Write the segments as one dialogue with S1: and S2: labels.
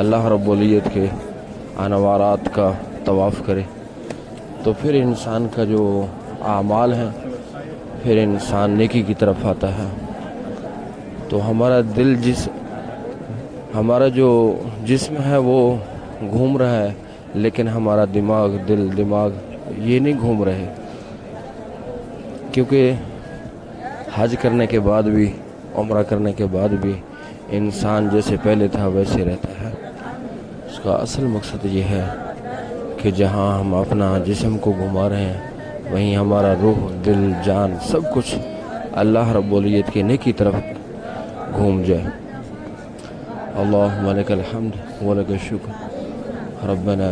S1: اللہ رب العزت کے انوارات کا طواف کرے تو پھر انسان کا جو اعمال ہیں پھر انسان نیکی کی طرف آتا ہے. تو ہمارا جو جسم ہے وہ گھوم رہا ہے لیکن ہمارا دماغ یہ نہیں گھوم رہے, کیونکہ حج کرنے کے بعد بھی عمرہ کرنے کے بعد بھی انسان جیسے پہلے تھا ویسے رہتا ہے. اس کا اصل مقصد یہ ہے کہ جہاں ہم اپنا جسم کو گھما رہے ہیں وہیں ہمارا روح, دل, جان سب کچھ اللہ رب العزت کے نیکی طرف گھوم جائے. اللہم لک الحمد ولک الشکر ربنا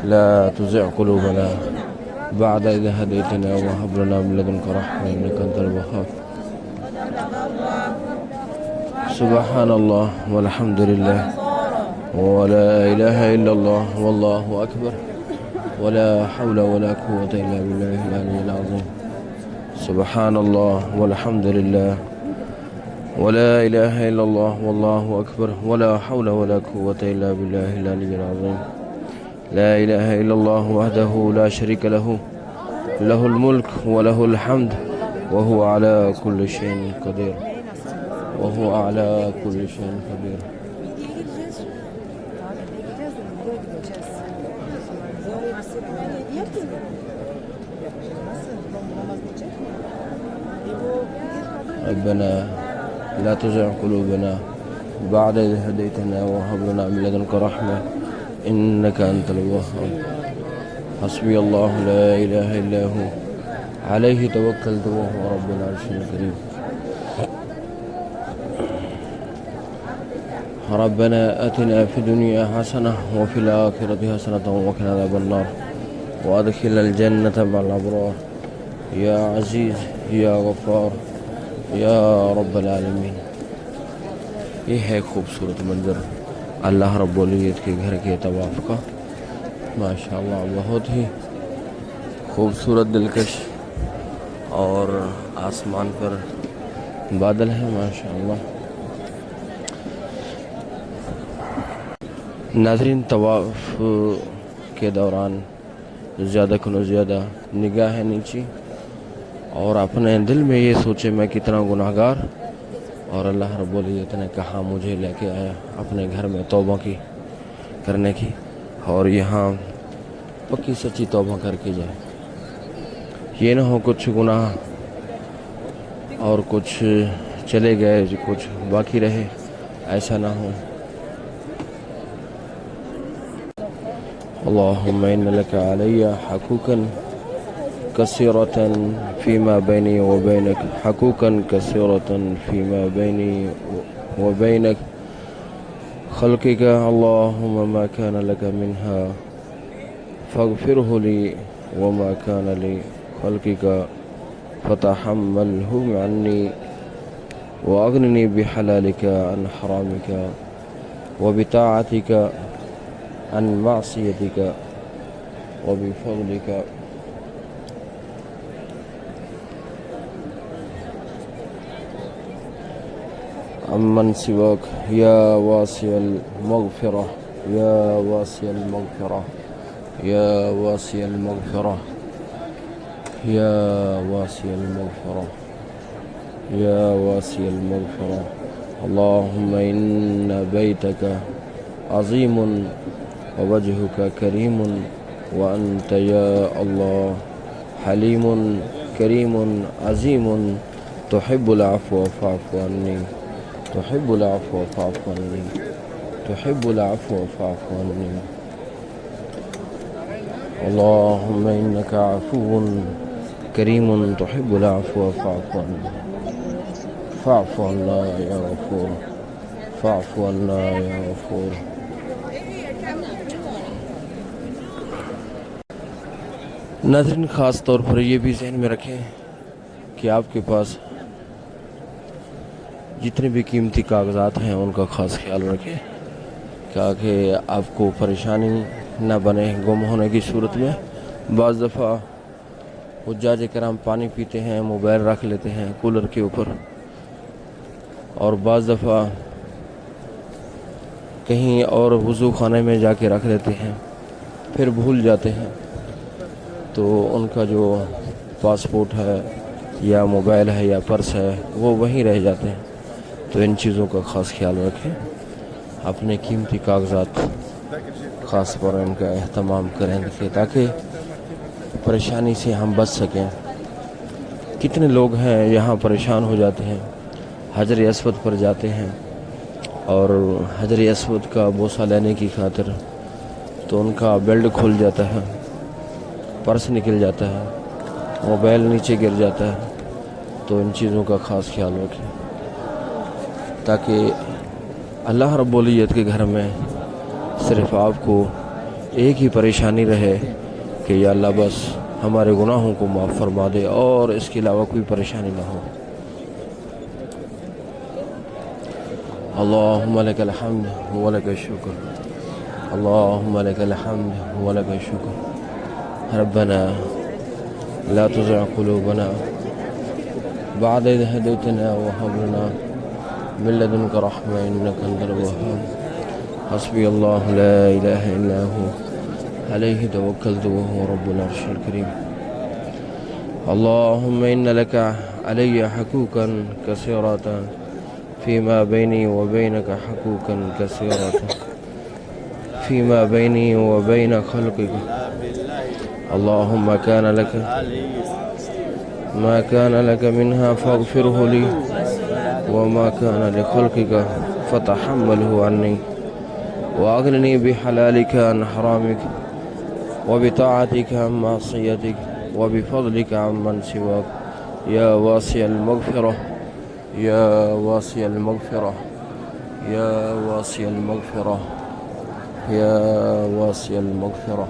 S1: لا تزغ قلوبنا بعد إذ هديتنا وهب لنا من لدنك رحمة إنك أنت الوهاب. سبحان الله والحمد لله ولا إله إلا الله والله أكبر ولا حول ولا قوة إلا بالله العلي العظيم. سبحان الله والحمد لله ولا إله إلا الله والله أكبر ولا حول ولا قوة إلا بالله العلي العظيم. لا إله إلا الله وحده لا شريك له له الملك وله الحمد وهو على كل شيء قدير وهو على كل شيء قدير. ربنا لا تزغ قلوبنا بعد إذ هديتنا وهب لنا من لدنك رحمة إنك أنت الوهاب. حسبي الله لا إله إلا هو عليه توكلت وهو رب العرش الكريم. ربنا آتنا في الدنيا حسنة وفي الآخرة حسنة وقنا عذاب النار وأدخلنا الجنة مع الأبرار يا عزيز يا غفار یا رب العالمین. یہ ہے خوبصورت منظر اللہ رب العزت کے گھر کے طواف کا. ماشاءاللہ بہت ہی خوبصورت, دلکش, اور آسمان پر بادل ہیں ماشاءاللہ. ناظرین, طواف کے دوران زیادہ کنو زیادہ نگاہ نیچی اور اپنے دل میں یہ سوچے میں کتنا گناہگار, اور اللہ رب العزت نے کہا مجھے لے کے آیا اپنے گھر میں توبہ کرنے کی, اور یہاں پکی سچی توبہ کر کے جائے. یہ نہ ہو کچھ گناہ اور کچھ چلے گئے کچھ باقی رہے, ایسا نہ ہو. اللہم ان لک علی حقوقا كثيرة فيما بيني وبينك حقوقا كثيرة فيما بيني وبينك خلقك اللهم ما كان لك منها فاغفره لي وما كان لخلقك فتحمله عني وأغنني بحلالك عن حرامك وبطاعتك عن معصيتك وبفضلك عمن سواك يا واسع المغفرة يا واسع المغفرة يا واسع المغفرة يا واسع المغفرة يا واسع المغفرة. اللهم إن بيتك عظيم ووجهك كريم وأنت يا الله حليم كريم عظيم تحب العفو فاعف عني تحب العفو فاعف عني تحب العفو فاعف عني. اللهم إنك عفو كريم تحب العفو فاعف عني فاعف عنا يا غفور فاعف عنا يا غفور. ناظرین, خاص طور پر یہ بھی ذہن میں رکھیں کہ آپ کے پاس جتنے بھی قیمتی کاغذات ہیں ان کا خاص خیال رکھیں تاکہ آپ کو پریشانی نہ بنے گم ہونے کی صورت میں. بعض دفعہ حجاج کرام پانی پیتے ہیں, موبائل رکھ لیتے ہیں کولر کے اوپر, اور بعض دفعہ کہیں اور وضو خانے میں جا کے رکھ دیتے ہیں، پھر بھول جاتے ہیں، تو ان کا جو پاسپورٹ ہے یا موبائل ہے یا پرس ہے وہ وہیں رہ جاتے ہیں۔ تو ان چیزوں کا خاص خیال رکھیں، اپنے قیمتی کاغذات خاص پر ان کا اہتمام کریں تاکہ پریشانی سے ہم بچ سکیں۔ کتنے لوگ ہیں یہاں پریشان ہو جاتے ہیں، حجر اسود پر جاتے ہیں اور حجر اسود کا بوسہ لینے کی خاطر تو ان کا بیلٹ کھل جاتا ہے، پرس نکل جاتا ہے، موبائل نیچے گر جاتا ہے۔ تو ان چیزوں کا خاص خیال رکھیں تاکہ اللہ رب العزت کے گھر میں صرف آپ کو ایک ہی پریشانی رہے کہ یا اللہ بس ہمارے گناہوں کو معاف فرما دے، اور اس کے علاوہ کوئی پریشانی نہ ہو۔ اللہم لک الحمد ولک الشکر، اللہم لک الحمد ولک الشکر، ربنا لا تزغ قلوبنا بعد إذ هديتنا وهب لنا من لدنك رحمة إنك أنت الوهاب، حسبي الله لا إله إلا هو عليه توكلت وهو رب العرش الكريم، اللهم إن لك علي حقوقا كثيرة فيما بيني وبينك حقوقا كثيرة فيما بيني وبين خلقك، اللهم ما كان لك منها فاغفره لي، وما كان لخلقك فتحمله عني، وأغنني بحلالك عن حرامك، وبطاعتك عن معصيتك، وبفضلك عن من سواك، يا واسع المغفرة يا واسع المغفرة يا واسع المغفرة يا واسع المغفرة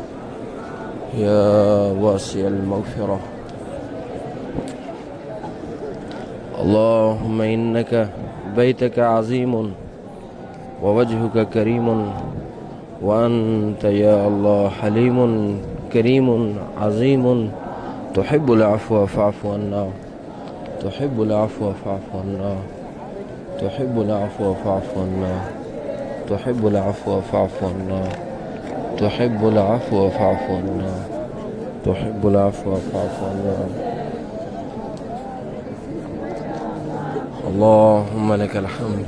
S1: يا واسع المغفرة، اللهم إنك بيتك عظيم ووجهك كريم، وأنت يا الله حليم كريم عظيم، تحب العفو فاعف عنا، تحب العفو فاعف عنا، تحب العفو فاعف عنا، تحب العفو فاعف عنا، تحب العفو فاعف عنا، تحب العفو فاعف عنا، اللهم لك الحمد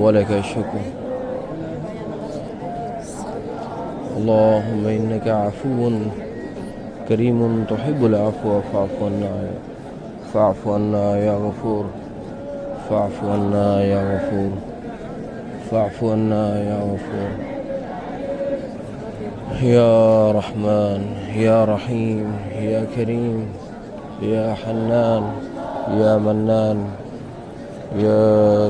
S1: ولك الشكر، اللهم إنك عفو كريم تحب العفو فاعف عنا، فاعف عنا يا غفور، فاعف عنا يا غفور، فاعف عنا يا غفور، يا رحمن يا رحيم يا كريم يا حنان يا منان، يا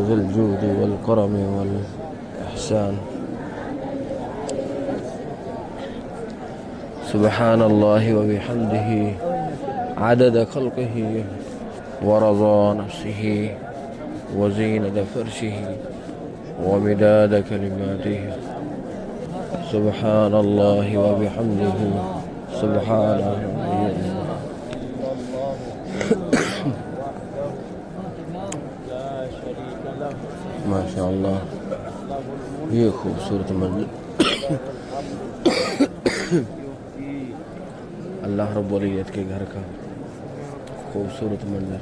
S1: ذا الجود والكرم والإحسان، سبحان الله وبحمده عدد خلقه ورضا نفسه وزينة فرشه ومداد كلماته، سبحان الله وبحمده سبحان الله ماشاء اللہ، یہ خوبصورت منظر اللہ رب العزت کے گھر کا خوبصورت منظر۔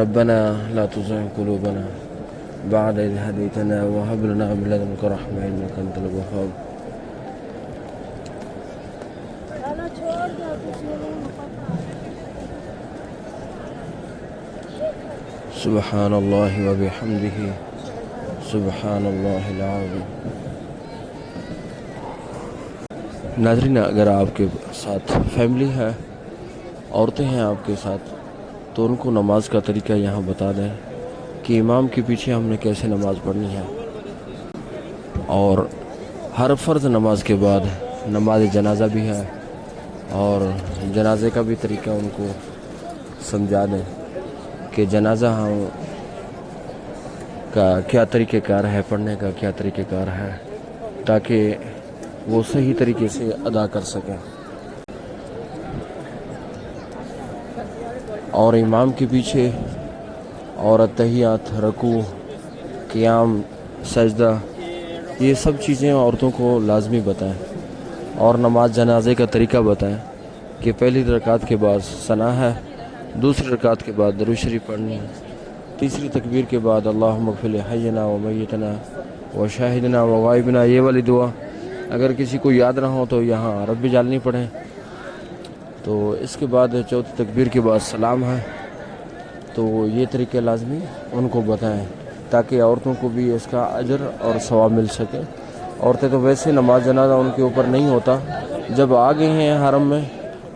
S1: ربنا لا تزغ قلوبنا بعد إذ هديتنا وهب لنا من لدنك رحمة إنك أنت الوهاب، سبحان اللہ وبحمدہ سبحان اللہ العظیم۔ ناظرین، اگر آپ کے ساتھ فیملی ہے، عورتیں ہیں آپ کے ساتھ، تو ان کو نماز کا طریقہ یہاں بتا دیں کہ امام کے پیچھے ہم نے کیسے نماز پڑھنی ہے، اور ہر فرض نماز کے بعد نماز جنازہ بھی ہے، اور جنازے کا بھی طریقہ ان کو سمجھا دیں کہ جنازہ ہم کا کیا طریقہ کار ہے، پڑھنے کا کیا طریقہ کار ہے، تاکہ وہ صحیح طریقے سے ادا کر سکیں۔ اور امام کے پیچھے اور تحیات، رکوع، قیام سجدہ، یہ سب چیزیں عورتوں کو لازمی بتائیں، اور نماز جنازے کا طریقہ بتائیں کہ پہلی رکعت کے بعد ثنا ہے، دوسری رکعت کے بعد درود شریف پڑھنی ہے، تیسری تکبیر کے بعد اللہم اغفر لحینا و میتنا و شاہدنا و غائبنا، یہ والی دعا اگر کسی کو یاد نہ ہو تو یہاں رب جعلنی پڑھیں۔ تو اس کے بعد چوتھی تکبیر کے بعد سلام ہے، تو یہ طریقے لازمی ان کو بتائیں تاکہ عورتوں کو بھی اس کا اجر اور ثواب مل سکے۔ عورتیں تو ویسے نماز جنازہ ان کے اوپر نہیں ہوتا، جب آ گئی ہیں حرم میں،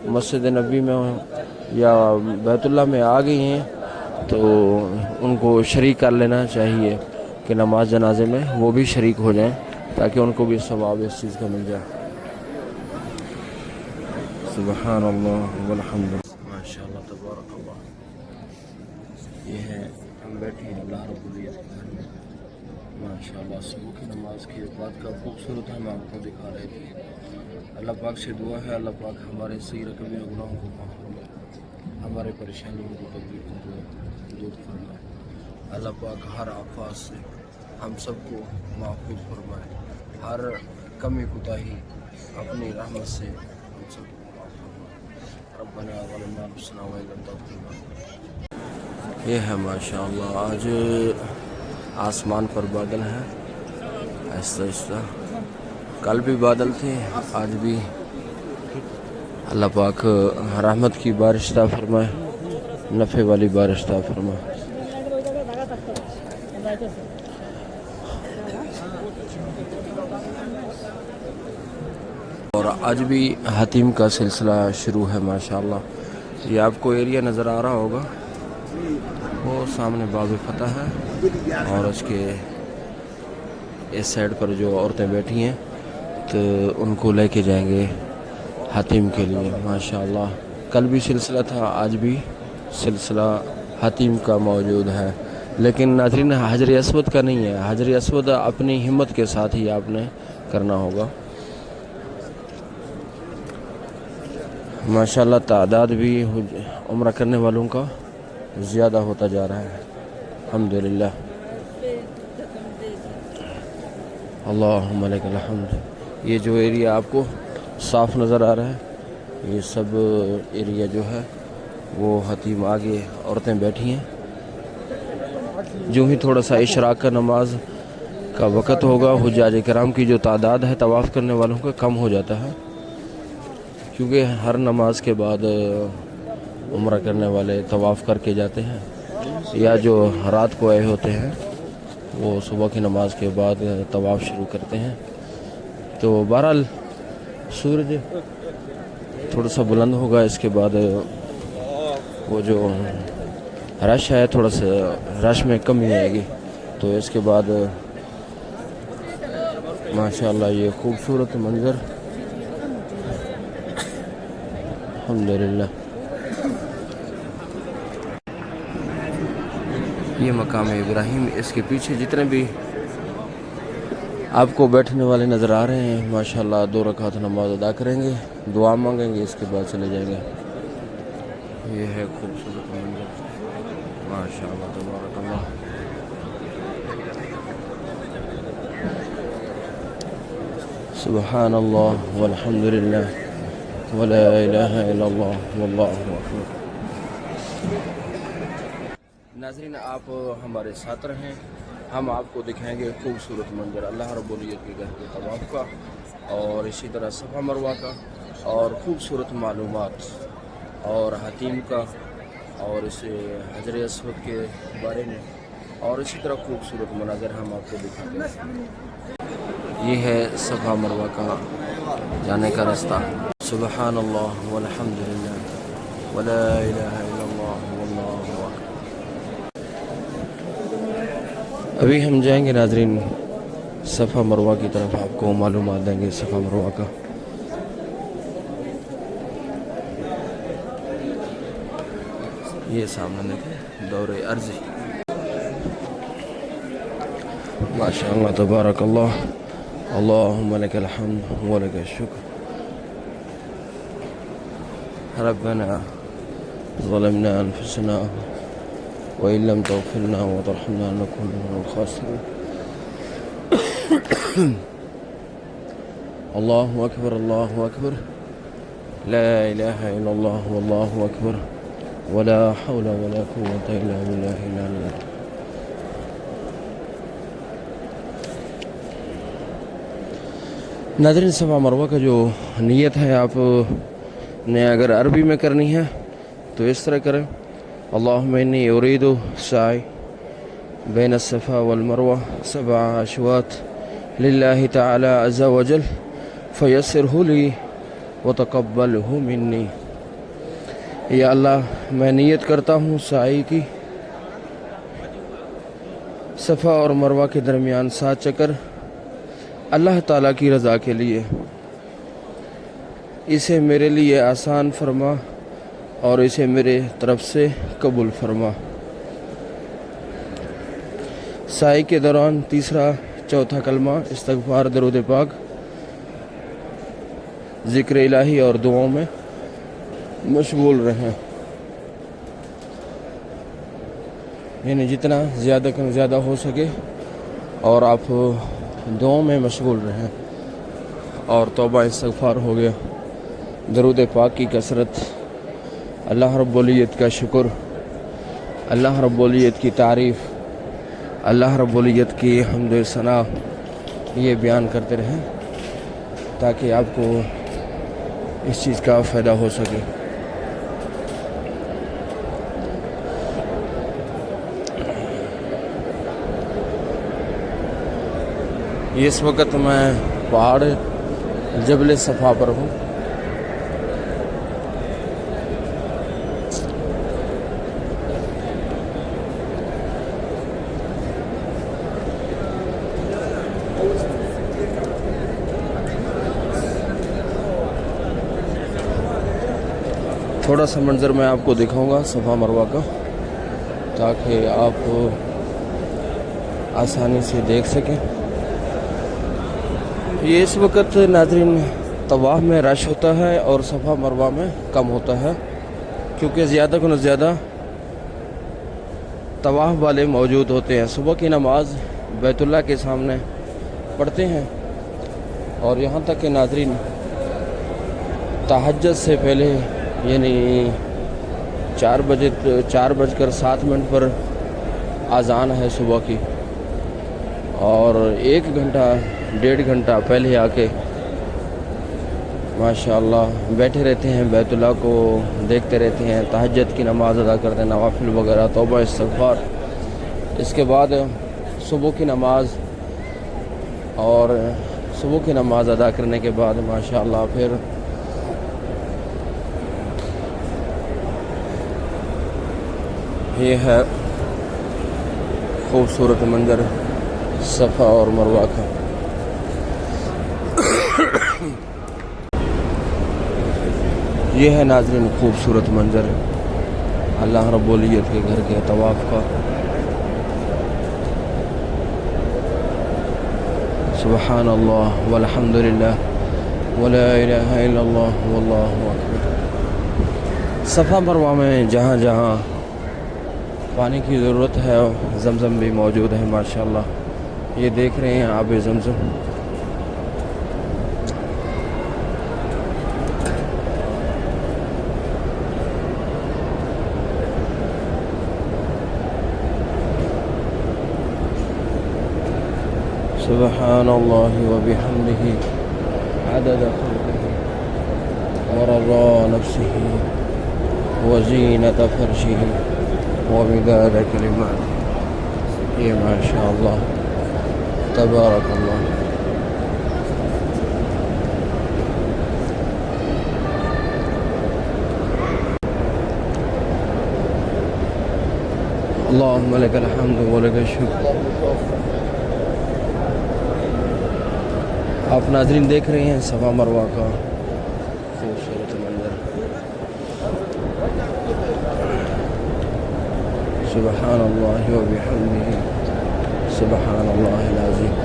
S1: مسجد نبی میں یا بیت اللہ میں آ گئی ہیں تو ان کو شریک کر لینا چاہیے کہ نماز جنازے میں وہ بھی شریک ہو جائیں تاکہ ان کو بھی ثواب اس چیز کا مل جائے۔ سبحان اللہ والحمد للہ، ماشاء اللہ تبارک اللہ۔ یہ ہے ہم بیٹھے ہیں اللہ رب العزت کے گھر میں، ماشاء اللہ صبح کی نماز کے بعد کا خوبصورت ہم آپ کو دکھا رہے تھے۔ اللہ پاک سے دعا ہے اللہ پاک ہمارے صغیر کبیرہ گناہوں کو معاف فرمائے، ہمارے پریشانیوں کو تکلیفوں کو دور فرمائے۔ اللہ پاک ہر آفات سے ہم سب کو محفوظ فرمائے، ہر کمی کوتاہی اپنی رحمت سے ہم سب کو معاف فرمائے۔ ربنا ظلمنا انفسنا وان لم تغفر لنا۔ یہ ہے ماشاء اللہ، آج آسمان پر بادل ہیں آہستہ آہستہ، کل بھی بادل تھے، آج بھی۔ اللہ پاک رحمت کی بارش عطا فرمائے، نفع والی بارش عطا فرمائے۔ اور آج بھی حتیم کا سلسلہ شروع ہے ماشاءاللہ۔ یہ آپ کو ایریا نظر آ رہا ہوگا، وہ سامنے باب فتح ہے، اور اس کے اس سائڈ پر جو عورتیں بیٹھی ہیں تو ان کو لے کے جائیں گے حتیم کے لیے ماشاءاللہ۔ کل بھی سلسلہ تھا، آج بھی سلسلہ حتیم کا موجود ہے، لیکن ناظرین حجر اسود کا نہیں ہے۔ حجر اسود اپنی ہمت کے ساتھ ہی آپ نے کرنا ہوگا ماشاءاللہ۔ تعداد بھی عمرہ کرنے والوں کا زیادہ ہوتا جا رہا ہے الحمدللہ۔ اللہم لک الحمد۔ یہ جو ایریا آپ کو صاف نظر آ رہا ہے، یہ سب ایریا جو ہے وہ حتیم آگے عورتیں بیٹھی ہیں۔ جو ہی تھوڑا سا اشراق کا نماز کا وقت ہوگا، حجاج کرام کی جو تعداد ہے طواف کرنے والوں کا کم ہو جاتا ہے، کیونکہ ہر نماز کے بعد عمرہ کرنے والے طواف کر کے جاتے ہیں، یا جو رات کو آئے ہوتے ہیں وہ صبح کی نماز کے بعد طواف شروع کرتے ہیں۔ تو بہرحال سورج تھوڑا سا بلند ہوگا، اس کے بعد وہ جو رش ہے تھوڑا سا رش میں کمی آئے گی، تو اس کے بعد ماشاءاللہ یہ خوبصورت منظر الحمدللہ۔ یہ مقام ابراہیم، اس کے پیچھے جتنے بھی آپ کو بیٹھنے والے نظر آ رہے ہیں ماشاءاللہ 2 رکعت نماز ادا کریں گے، دعا مانگیں گے، اس کے بعد چلے جائیں گے۔ یہ ہے خوبصورت منظر ماشاءاللہ تبارک اللہ۔ سبحان اللہ والحمدللہ ولا الہ الا اللہ واللہ اکبر۔ ناظرین آپ ہمارے ساتھ رہیں، ہم آپ کو دکھائیں گے خوبصورت منظر اللہ رب العزت کے گھر کے طواف کا، اور اسی طرح صفا مروہ کا، اور خوبصورت معلومات اور حتیم کا، اور اس حجر اسود کے بارے میں، اور اسی طرح خوبصورت مناظر ہم آپ کو دکھاتے ہیں۔ یہ ہے صفا مروہ کا جانے کا راستہ۔ سبحان اللہ والحمدللہ ولا الہ الا اللہ واللہ اکبر۔ ابھی ہم جائیں گے ناظرین صفا مروہ کی طرف، آپ کو معلومات دیں گے صفا مروہ کا۔ یہ سامنے دیکھیں دور ارضی ماشاءاللہ تبارک اللہ۔ اللہم لک الحمد ولک الشکر۔ ربنا ظلمنا انفسنا وإن لم تغفر لنا وترحمنا لنكونن من الخاسرين۔ اللہ اکبر اللہ اکبر لا الہ الا اللہ واللہ اکبر ولا حول ولا قوة الا باللہ العلی العظیم. ناظرین صفا مروہ کا جو نیت ہے آپ نے اگر عربی میں کرنی ہے تو اس طرح کریں. اللہم انی ارید سعی بین الصفا والمروہ 7 اشواط للہ تعالی عز وجل فیسرہ لی وتقبلہ منی. یا اللہ میں نیت کرتا ہوں سعی کی صفا اور مروہ کے درمیان 7 چکر اللہ تعالیٰ کی رضا کے لیے. اسے میرے لیے آسان فرما اور اسے میرے طرف سے قبول فرما. سعی کے دوران تیسرا چوتھا کلمہ استغفار درود پاک ذکر الہی اور دعاؤں میں مشغول رہیں. یعنی جتنا زیادہ کم زیادہ ہو سکے اور آپ دعاؤں میں مشغول رہیں. اور توبہ استغفار ہو گیا, درود پاک کی کثرت, اللہ رب العزت کا شکر, اللہ رب العزت کی تعریف, اللہ رب العزت کی حمد و ثنا, یہ بیان کرتے رہیں تاکہ آپ کو اس چیز کا فائدہ ہو سکے. اس وقت میں پہاڑ جبل صفا پر ہوں. تھوڑا سا منظر میں آپ کو دکھاؤں گا صفا مروہ کا تاکہ آپ آسانی سے دیکھ سکیں. یہ اس وقت ناظرین طواف میں رش ہوتا ہے اور صفا مروہ میں کم ہوتا ہے کیونکہ زیادہ کو زیادہ طواف والے موجود ہوتے ہیں. صبح کی نماز بیت اللہ کے سامنے پڑھتے ہیں اور یہاں تک کہ ناظرین تہجد سے پہلے یعنی 4:07 پر اذان ہے صبح کی, اور 1 گھنٹہ 1.5 گھنٹہ پہلے آ کے ماشاءاللہ بیٹھے رہتے ہیں, بیت اللہ کو دیکھتے رہتے ہیں, تہجد کی نماز ادا کرتے ہیں, نوافل وغیرہ, توبہ استغفار. اس کے بعد صبح کی نماز, اور صبح کی نماز ادا کرنے کے بعد ماشاءاللہ پھر یہ ہے خوبصورت منظر صفا اور مروہ کا. یہ ہے ناظرین خوبصورت منظر اللہ رب العزت کے گھر کے طواف کا. سبحان اللہ والحمد للہ ولا الہ الا اللہ واللہ اکبر. صفا مروہ میں جہاں جہاں پانی کی ضرورت ہے زمزم بھی موجود ہے ماشاءاللہ. یہ دیکھ رہے ہیں آب زمزم. سبحان اللہ وبحمدہ عدد خلقہ ورضا نفسہ وزینت فرشہ ومداد کلمات. یہ ماشاءاللہ تبارک اللہ. اللہم لک الحمد ولک الشکر. آپ ناظرین دیکھ رہے ہیں صفا مروہ کا خوبصورت منظر. سبحان اللہ وبحمدہ سبحان اللہ العظیم.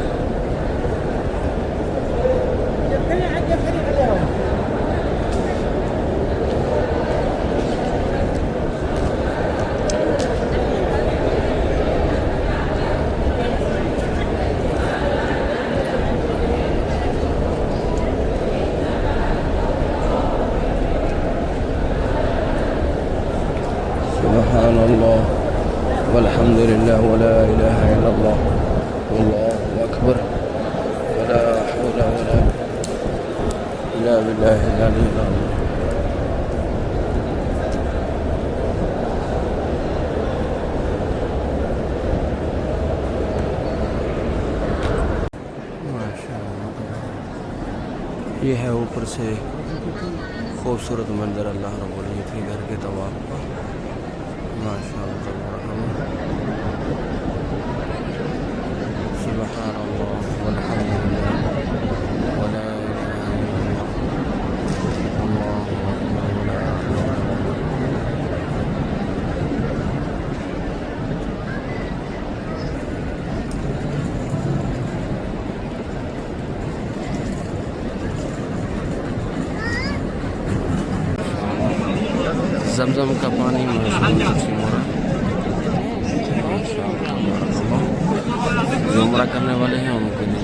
S1: إلا بالله العلي العظيم. یہ ہے اوپر سے خوبصورت منظر اللہ رب العزت کے گھر کے طواف کا. ماشاء اللہ تبارک اللہ. سبحان اللہ والحمد للہ ولا الہ الا اللہ اللہ اکبر ولا الہ الا اللہ. زمزم کا پانی جو عمرہ کرنے والے ہیں ان کے لیے